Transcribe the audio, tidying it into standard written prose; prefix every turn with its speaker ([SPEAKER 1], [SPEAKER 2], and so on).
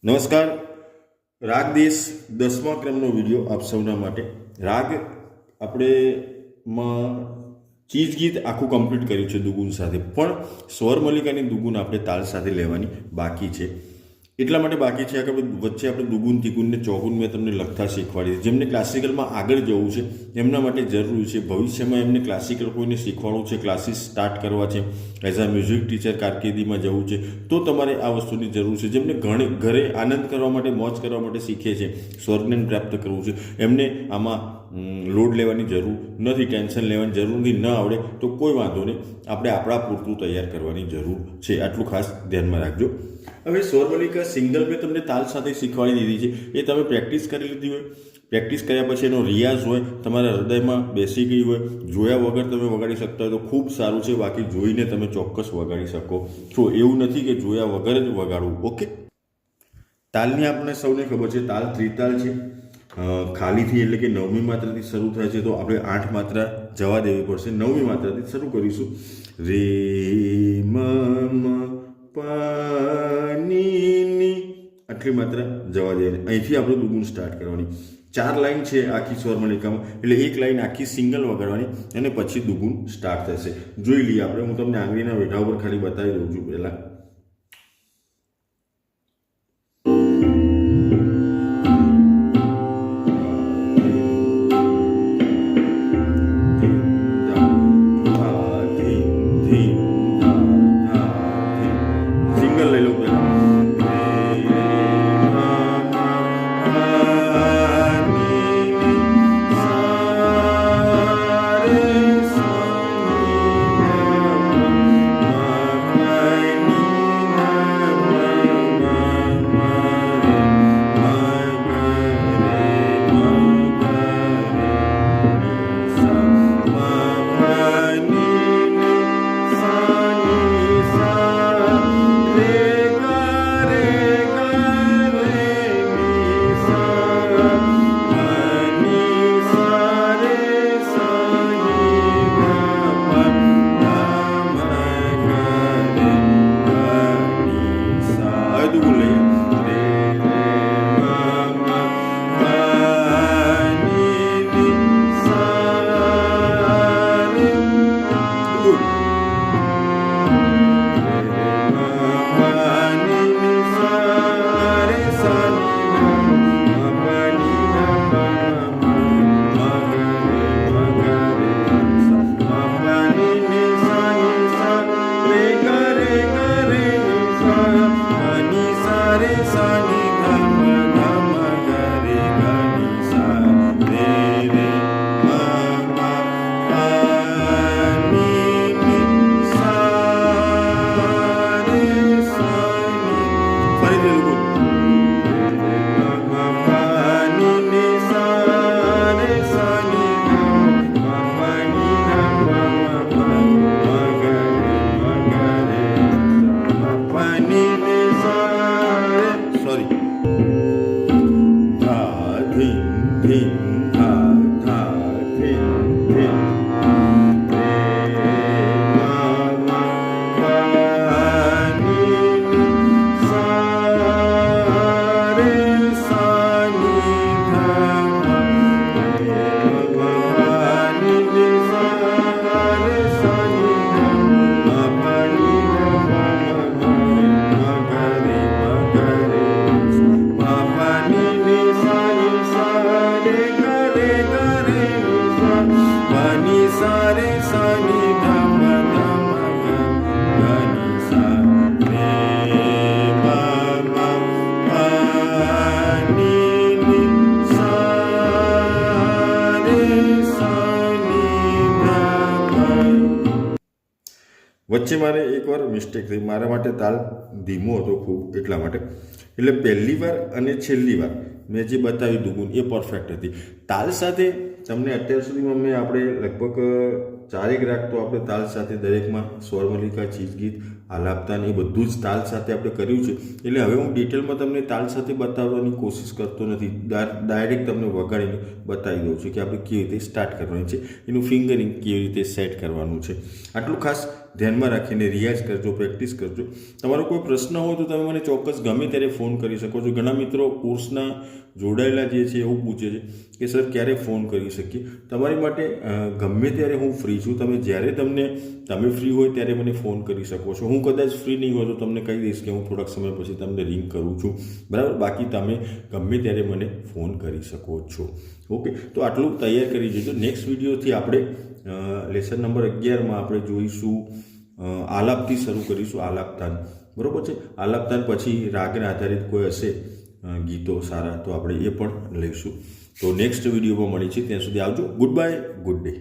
[SPEAKER 1] નમસ્કાર. રાગ દેશ 10મા ક્રમનો વિડીયો આપ સૌના માટે. રાગ આપણે ચીજ ગીત આખું કમ્પ્લીટ કર્યું છે દુગુન સાથે, પણ સ્વર મલ્લિકાની દુગુન આપણે તાલ સાથે લેવાની બાકી છે. એટલા માટે બાકી છે કે વચ્ચે આપણે દુગુન તિગુન ને ચોગુન મેં તમને લખતા શીખવાડી દીધી. જેમને ક્લાસિકલમાં આગળ જવું છે એમના માટે જરૂરી છે. ભવિષ્યમાં એમને ક્લાસિકલ કોઈને શીખવાડવું છે, ક્લાસીસ સ્ટાર્ટ કરવા છે, એઝ અ મ્યુઝિક ટીચર કારકિર્દીમાં જવું છે, તો તમારે આ વસ્તુની જરૂર છે. જેમને ઘરે આનંદ કરવા માટે, મોજ કરવા માટે શીખે છે, સ્વરજ્ઞાન પ્રાપ્ત કરવું છે, એમને આમાં લોડ લેવાની જરૂર નથી, ટેન્શન લેવાની જરૂર નથી. ન આવડે તો કોઈ વાંધો નહીં, આપણે આપણા પૂરતું તૈયાર કરવાની જરૂર છે. આટલું ખાસ ધ્યાનમાં રાખજો. હવે સ્વર મલ્લિકા સિંગલ મેં તમને તાલ સાથે શીખવાડી દીધી છે. એ તમે પ્રેક્ટિસ કરી લીધી હોય, પ્રેક્ટિસ કર્યા પછી એનો રિયાઝ હોય, તમારા હૃદયમાં બેસી ગઈ હોય, જોયા વગર તમે વગાડી શકતા હોય તો ખૂબ સારું છે. બાકી જોઈને તમે ચોક્કસ વગાડી શકો છો. એવું નથી કે જોયા વગર જ વગાડવું. ઓકે. તાલની આપણને સૌને ખબર છે, તાલ ત્રિતાલ છે. ખાલીથી એટલે કે 9મી માત્રાથી શરૂ થાય છે, તો આપણે 8 માત્રા જવા દેવી પડશે. 9મી માત્રાથી શરૂ કરીશું. રે મ પાની, આટલી માત્રા જવા દેવાની. અહીંથી આપણે દુગુન સ્ટાર્ટ કરવાની. 4 લાઈન છે આખી સ્વર મલ્લિકામાં, એટલે એક લાઈન આખી સિંગલ વગાડવાની અને પછી દુગુન સ્ટાર્ટ થશે. જોઈ લઈએ આપણે. હું તમને આંગળીના વેઢા ઉપર ખાલી બતાવી દઉં છું પહેલા. વચ્ચે મારે એકવાર મિસ્ટેક થઈ. મારા માટે તાલ ધીમો હતો ખૂબ, એટલા માટે. એટલે પહેલી વાર અને છેલ્લી વાર મેં જે બતાવી દુગુન એ પરફેક્ટ હતી. તાલ સાથે તમને અત્યાર સુધીમાં મેં આપણે લગભગ 4 રાગ તો આપણે તાલ સાથે દરેકમાં સ્વર મલ્લિકા, ચીજ ગીત, આલાપતાન એ બધું જ તાલ સાથે આપણે કર્યું છે. એટલે હવે હું ડિટેલમાં તમને તાલ સાથે બતાવવાની કોશિશ કરતો નથી. ડાયરેક્ટ તમને વગાડીને બતાવી દઉં છું કે આપણે કેવી રીતે સ્ટાર્ટ કરવાની છે, એનું ફિંગરિંગ કેવી રીતે સેટ કરવાનું છે. આટલું ખાસ ધ્યાનમાં રાખીને રિયાઝ કરજો, પ્રેક્ટિસ કરજો. તમારો કોઈ પ્રશ્ન હોય તો તમે મને ચોક્કસ ગમે ત્યારે ફોન કરી શકો છો. ઘણા મિત્રો કોર્સના જોડાયેલા જે છે એવું પૂછે છે કે સર ક્યારે ફોન કરી શકીએ. તમારી માટે ગમે ત્યારે હું ફ્રી છું. તમે ફ્રી હોય ત્યારે મને ફોન કરી શકો છો. હું કદાચ ફ્રી નહીં હોય તો તમને કહી દઈશ કે હું થોડાક સમય પછી તમને રિંગ કરું છું, બરાબર. બાકી તમે ગમે ત્યારે મને ફોન કરી શકો છો. ઓકે, તો આટલું તૈયાર કરી દેજો. નેક્સ્ટ વિડીયોથી આપણે લેસન નંબર 11માં આપણે જોઈશું આલાપથી શરૂ કરીશું, આલાપતાન, બરાબર છે. આલાપતાન પછી રાગના આધારિત કોઈ હશે ગીતો સારા તો આપણે એ પણ લઈશું. તો નેક્સ્ટ વિડીયોમાં મળી છે. ત્યાં સુધી આવજો. Good bye, good day.